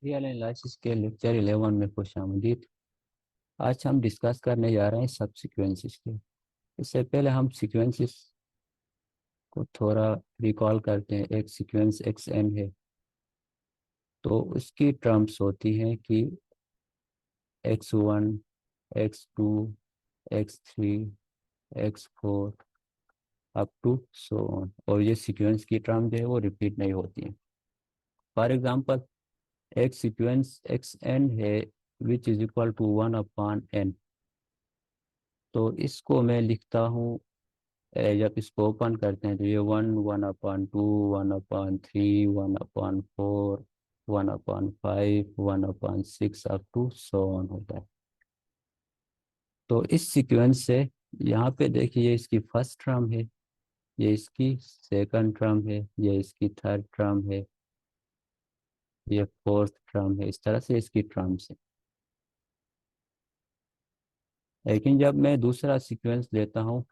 Real analysis के lecture 11 में खुशामदीद। आज हम डिस्कस करने जा रहे हैं सब सीक्वेंसेस के। इससे पहले हम सीक्वेंसेस को थोड़ा रिकॉल करते हैं। एक सीक्वेंस एक्स एन है तो उसकी टर्म्स होती हैं कि x one, x two, x three, x four up to so on. और ये सीक्वेंस की टर्म जो है वो रिपीट नहीं होती है। फॉर एग्जांपल, एक सीक्वेंस एक्स एन है which is equal to 1/n। तो इसको मैं लिखता हूँ, जब इसको ओपन करते हैं तो ये 1/2, 1/3, 1/4, 1/5, 1/6 अप टू सो ऑन होता है। तो इस सीक्वेंस से यहाँ पे देखिए, ये इसकी फर्स्ट टर्म है, ये इसकी सेकंड टर्म है, ये इसकी थर्ड टर्म है, ये फोर्थ टर्म है। इस तरह से इसकी टर्म्स है। लेकिन जब मैं दूसरा सीक्वेंस लेता हूँ,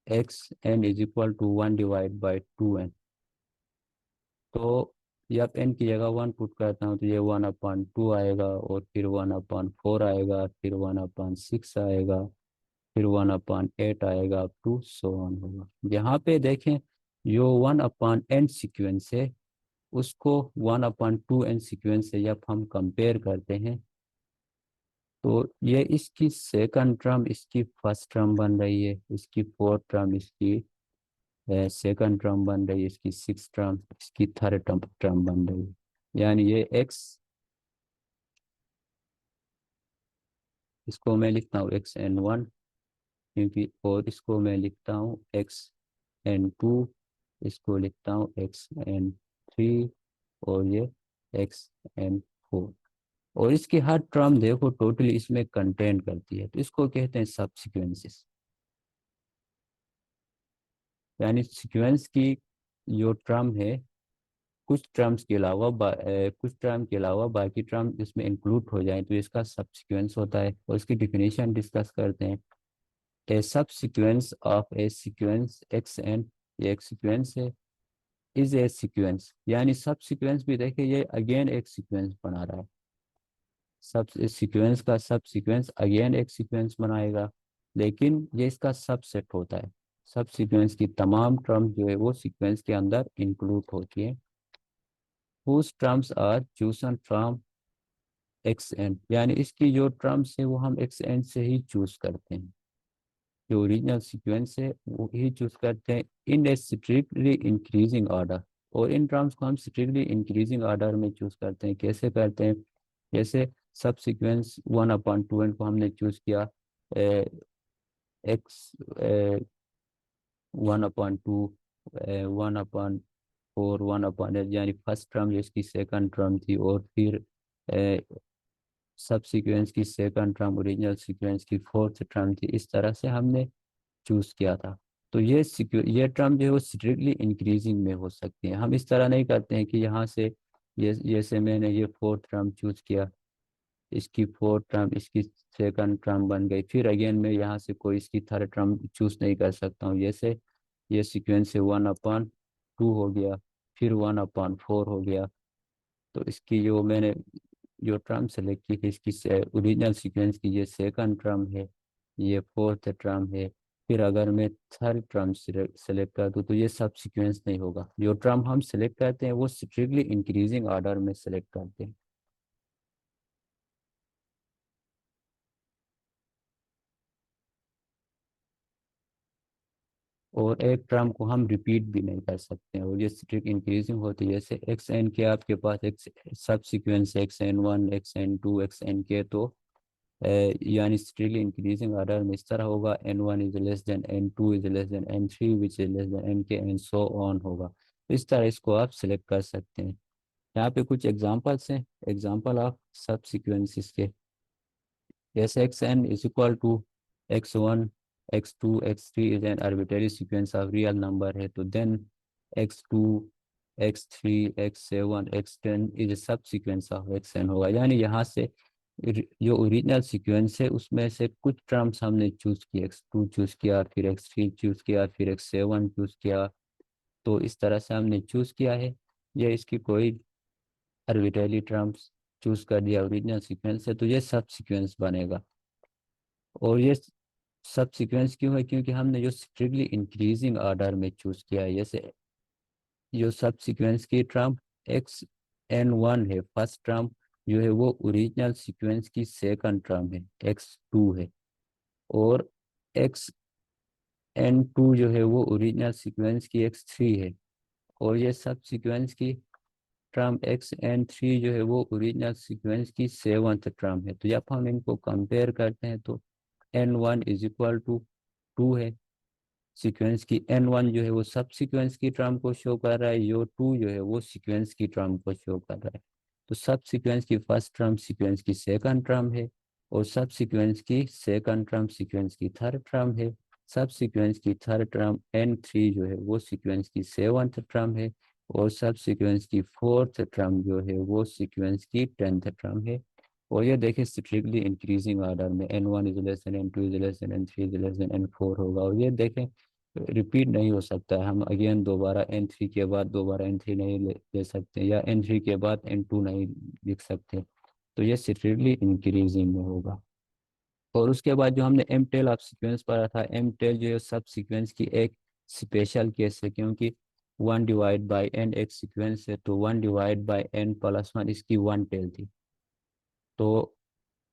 x n is equal to 1/2n, तो जब एन की जगह 1 पुट करता हूँ तो ये 1/2 आएगा, और फिर 1/4 आएगा, फिर 1/6 आएगा, फिर 1/8 आएगा, अप टू सो ऑन होगा। यहाँ पे देखें, जो 1/n सीक्वेंस है उसको 1/2n सीक्वेंस से जब हम कंपेयर करते हैं तो ये इसकी सेकंड टर्म इसकी फर्स्ट टर्म बन रही है, इसकी फोर्थ टर्म इसकी सेकंड टर्म बन रही है, इसकी सिक्स टर्म इसकी थर्ड टर्म बन रही है। यानी ये एक्स, इसको मैं लिखता हूँ एक्स एन वन, क्योंकि और इसको मैं लिखता हूँ एक्स एन टू, इसको लिखता हूँ एक्स एन थ्री, और ये एक्स एन फोर। और इसकी हर टर्म देखो टोटली इसमें कंटेंट करती है, तो इसको कहते हैं सब सीक्वेंसेस। यानी सीक्वेंस की जो टर्म है, कुछ टर्म के अलावा बाकी टर्म इसमें इंक्लूड हो जाए तो इसका सब सीक्वेंस होता है। और इसकी डिफिनेशन डिस्कस करते हैं। A subsequence of a sequence x n, ये एक सीक्वेंस है, इज ए सीक्वेंस। यानी सब सीक्वेंस भी देखिए, ये अगेन एक सीक्वेंस बना रहा है। सब सीक्वेंस का सब सीक्वेंस अगेन एक सीक्वेंस बनाएगा, लेकिन ये इसका सबसेट होता है। सब सीक्वेंस की तमाम टर्म जो है वो सीक्वेंस के अंदर इंक्लूड होती है। whose terms are chosen from x n, यानी इसकी जो टर्म्स है वो हम एक्स एन से ही चूज करते हैं। जो ओरिजिनल सीक्वेंस है वो ही चूज करते हैं इन ए स्ट्रिक्टली इंक्रीजिंग ऑर्डर। और इन टर्म्स को हम स्ट्रिक्टली इंक्रीजिंग ऑर्डर में चूज करते हैं। कैसे करते हैं? जैसे सब सीक्वेंस 1/2n को हमने चूज किया, एक्स 1/2, 1/4, 1/8, यानी फर्स्ट टर्म जो इसकी सेकंड टर्म थी, और फिर सब सीक्वेंस की सेकंड टर्म ओरिजिनल सीक्वेंस की फोर्थ टर्म थी। इस तरह से हमने चूज किया था। तो ये टर्म जो है वो स्ट्रिक्टली इंक्रीजिंग में हो सकती है। हम इस तरह नहीं करते हैं कि यहाँ से ये जैसे मैंने ये फोर्थ टर्म चूज किया, इसकी फोर्थ टर्म इसकी सेकंड टर्म बन गई, फिर अगेन मैं यहाँ से कोई इसकी थर्ड टर्म चूज नहीं कर सकता हूँ। जैसे ये सीक्वेंस से 1/2 हो गया, फिर 1/4 हो गया। तो इसकी जो मैंने जो टर्म सेलेक्ट की थी, इसकी ओरिजिनल सीक्वेंस की ये सेकंड टर्म है, ये फोर्थ टर्म है। फिर अगर मैं थर्ड टर्म सेलेक्ट कर दूँ तो ये सब सीक्वेंस नहीं होगा। जो टर्म हम सेलेक्ट करते हैं वो स्ट्रिक्टली इंक्रीजिंग ऑर्डर में सेलेक्ट करते हैं। और एक टर्म को हम रिपीट भी नहीं कर सकते हैं, और ये स्ट्रिक्ट इंक्रीजिंग होती है। जैसे एक्स एन के आपके पास एक subsequence x n one, x n two, x n k, तो यानी स्ट्रिक्टली इंक्रीजिंग ऑर्डर में इस तरह होगा, n one is less than n two is less than n three which is less than n k, and so on होगा। तो इस तरह इसको आप सिलेक्ट कर सकते हैं। यहाँ पे कुछ एग्जांपल्स हैं, एग्जांपल ऑफ सब सीक्वेंसेस के। जैसे x n is equal to x one, x two, x three is an arbitrary sequence of real number है, तो then x two, x three, x seven, x ten is a subsequence of x N होगा। यानी यहाँ से जो original sequence है उसमें से कुछ टर्म्स हमने चूज किए, एक्स टू चूज किया, फिर एक्स थ्री चूज किया, फिर एक्स सेवन चूज किया। तो इस तरह से हमने चूज किया है। ये इसकी कोई आर्बिट्ररी टर्म्स चूज कर दिया ओरिजिनल सीक्वेंस से, तो ये सब सीक्वेंस बनेगा। और ये सब सीक्वेंस क्यों है? क्योंकि हमने जो स्ट्रिक्टली इंक्रीजिंग ऑर्डर में चूज किया है। जैसे जो सब सीक्वेंस की टर्म X n1 है, फर्स्ट टर्म जो है वो ओरिजिनल सीक्वेंस की सेकंड टर्म है, X2 है। और Xn2 जो है वो ओरिजिनल सीक्वेंस की X3 है। और ये सब सीक्वेंस की टर्म Xn3 जो है वो ओरिजिनल सीक्वेंस की सेवंथ टर्म है। तो जब हम इनको कंपेयर करते हैं तो n1 = 2 है। सीक्वेंस की n1 जो है वो सब सीक्वेंस की टर्म को शो कर रहा है, यो 2 जो है वो सीक्वेंस की टर्म को शो कर रहा है। तो सब सीक्वेंस की फर्स्ट टर्म सीक्वेंस की सेकंड टर्म है, और सब सीक्वेंस की सेकंड टर्म सीक्वेंस की थर्ड टर्म है। सब सीक्वेंस की थर्ड टर्म n3 जो है वो सीक्वेंस की सेवंथ टर्म है, और सब सीक्वेंस की फोर्थ टर्म जो है वो सीक्वेंस की 10th टर्म है। और ये देखिए स्ट्रिक्टली इंक्रीजिंग ऑर्डर में n1 is less then n2 is less then n3 is less then n4 होगा। और ये देखें रिपीट नहीं हो सकता है। हम अगेन दोबारा n3 के बाद दोबारा n3 नहीं ले सकते, या n3 के बाद n2 नहीं लिख सकते। तो ये स्ट्रिक्टली इंक्रीजिंग में होगा। और उसके बाद जो हमने एम टेल ऑफ सीक्वेंस पढ़ा था, एम टेल जो है सब सीक्वेंस की एक स्पेशल केस है, क्योंकि 1/n एक सीक्वेंस है, तो 1/n+1 इसकी वन टेल थी। तो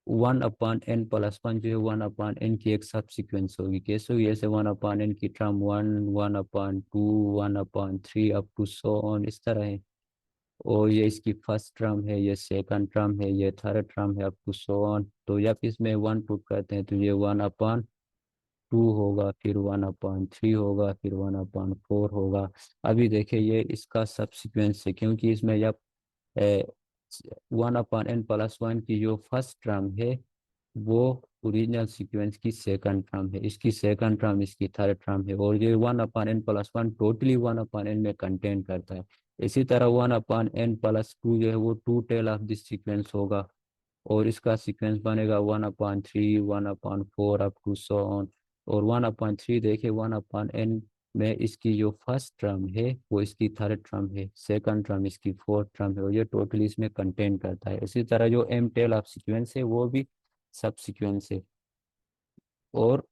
1/n+1 जो है 1/n की एक सब सीक्वेंस होगी। कैसे होगी? जैसे 1/n की term 1, 1/2, 1/3 up to so on, इस तरह है। और ये इसकी फर्स्ट टर्म है, ये सेकंड टर्म है, ये थर्ड टर्म है, अप टू सो ऑन। तो जब इसमें 1 पुट करते हैं तो ये 1/2 होगा, फिर 1/3 होगा, फिर 1/4 होगा। अभी देखिए ये इसका सब सीक्वेंस है, क्योंकि इसमें जब 1/n+1 की जो फर्स्ट टर्म है वो ओरिजिनल सीक्वेंस की सेकंड टर्म है, इसकी सेकंड टर्म इसकी थर्ड टर्म है। और ये 1/n+1 टोटली 1/n में कंटेन करता है। इसी तरह 1/n+2 जो है वो to tail of this sequence होगा, और इसका सीक्वेंस बनेगा 1/3, 1/4 अप टू सो ऑन। और 1/3 देखिए 1/n में इसकी जो फर्स्ट टर्म है वो इसकी थर्ड टर्म है, सेकंड टर्म इसकी फोर्थ टर्म है, और ये टोटली इसमें कंटेन करता है। इसी तरह जो एम टेल ऑफ सीक्वेंस है वो भी सब सीक्वेंस है। और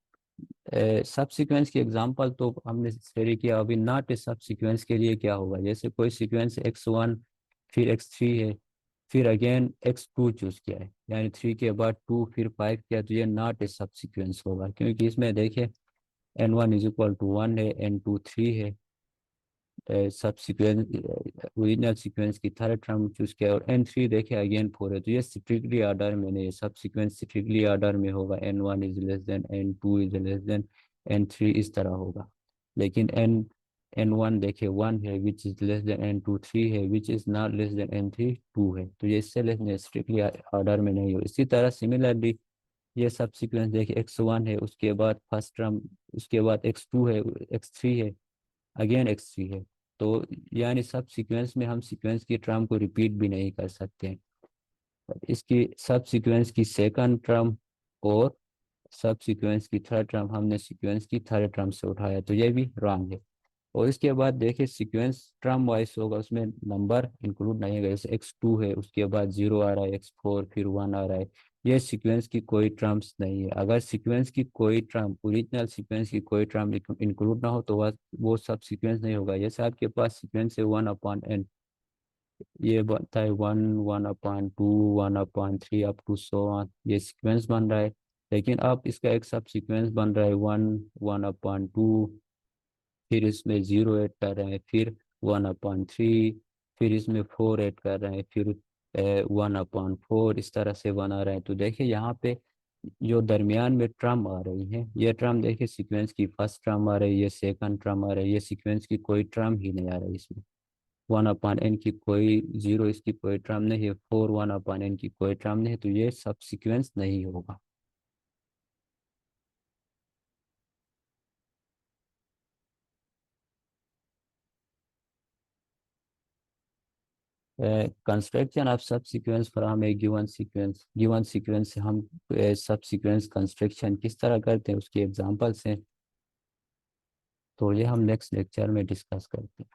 सब सीक्वेंस की एग्जांपल तो हमने स्टडी किया। अभी नॉट सब सीक्वेंस के लिए क्या होगा? जैसे कोई सीक्वेंस X1 फिर X3 है, फिर अगेन X2 चूज किया है, यानी 3 के बाद 2 फिर 5 किया, तो ये नॉट ए सब सीक्वेंस होगा, क्योंकि इसमें देखिए n1 = 1 है, n2 3 है, सब सीक्वेंस ओरिजिनल सीक्वेंस की थर्ड टर्म चूज किया, और n3 देखिए अगेन 4 है। तो ये स्ट्रिक्टली ऑर्डर में नहीं है, सब सीक्वेंस स्ट्रिक्टली ऑर्डर में होगा, n1 is less then n2 is less then n3 इस तरह होगा। लेकिन n1 देखिए 1 है, विच इज लेस देन n2 3 है, which is not less than n3 2 है। तो ये इससे लेस देन स्ट्रिक्टली ऑर्डर में नहीं हो। इसी तरह सिमिलरली ये सब सीक्वेंस देखिए X1 है, उसके बाद फर्स्ट टर्म, उसके बाद X2 है, X3 है, अगेन X3 है। तो यानी सब सीक्वेंस में हम सीक्वेंस की टर्म को रिपीट भी नहीं कर सकते हैं। इसकी सब सीक्वेंस की सेकंड टर्म और सब सीक्वेंस की थर्ड टर्म हमने सीक्वेंस की थर्ड टर्म से उठाया, तो ये भी रॉन्ग है। और इसके बाद देखिए सीक्वेंस टर्म वाइज होगा, उसमें नंबर इंक्लूड नहीं होगा। जैसे X2 है, उसके बाद 0 आ रहा है, X4 फिर 1 आ रहा है, ये सीक्वेंस की कोई टर्म्स नहीं है। अगर सीक्वेंस की कोई टर्म, ओरिजिनल सीक्वेंस की कोई टर्म इंक्लूड ना हो तो वह वो सब सीक्वेंस नहीं होगा। जैसे आपके पास सीक्वेंस है 1/n, ये बनता है 1, 1/2, 1/3 अप टू सो ऑन, ये सीक्वेंस बन रहा है। लेकिन अब इसका एक सब सीक्वेंस बन रहा है 1, 1/2, फिर इसमें 0 ऐड कर रहे हैं, फिर 1/3, फिर इसमें 4 ऐड कर रहे हैं, फिर 1/4 इस तरह से बना रहे हैं। तो देखिए यहाँ पे जो दरमियान में ट्रम आ रही है, ये ट्रम देखिए सीक्वेंस की फर्स्ट ट्रम आ रही है, ये सेकंड ट्रम आ रही है, ये सीक्वेंस की कोई ट्रम ही नहीं आ रही इसमें। 1/n की कोई 0 इसकी कोई ट्रम नहीं है, 4 1/n की कोई ट्रम नहीं है, तो ये सब सीक्वेंस नहीं होगा। कंस्ट्रक्शन ऑफ सब sequence from A given sequence से हम सब सीक्वेंस कंस्ट्रक्शन किस तरह करते हैं उसके एग्जांपल्स हैं, तो ये हम नेक्स्ट लेक्चर में डिस्कस करते हैं।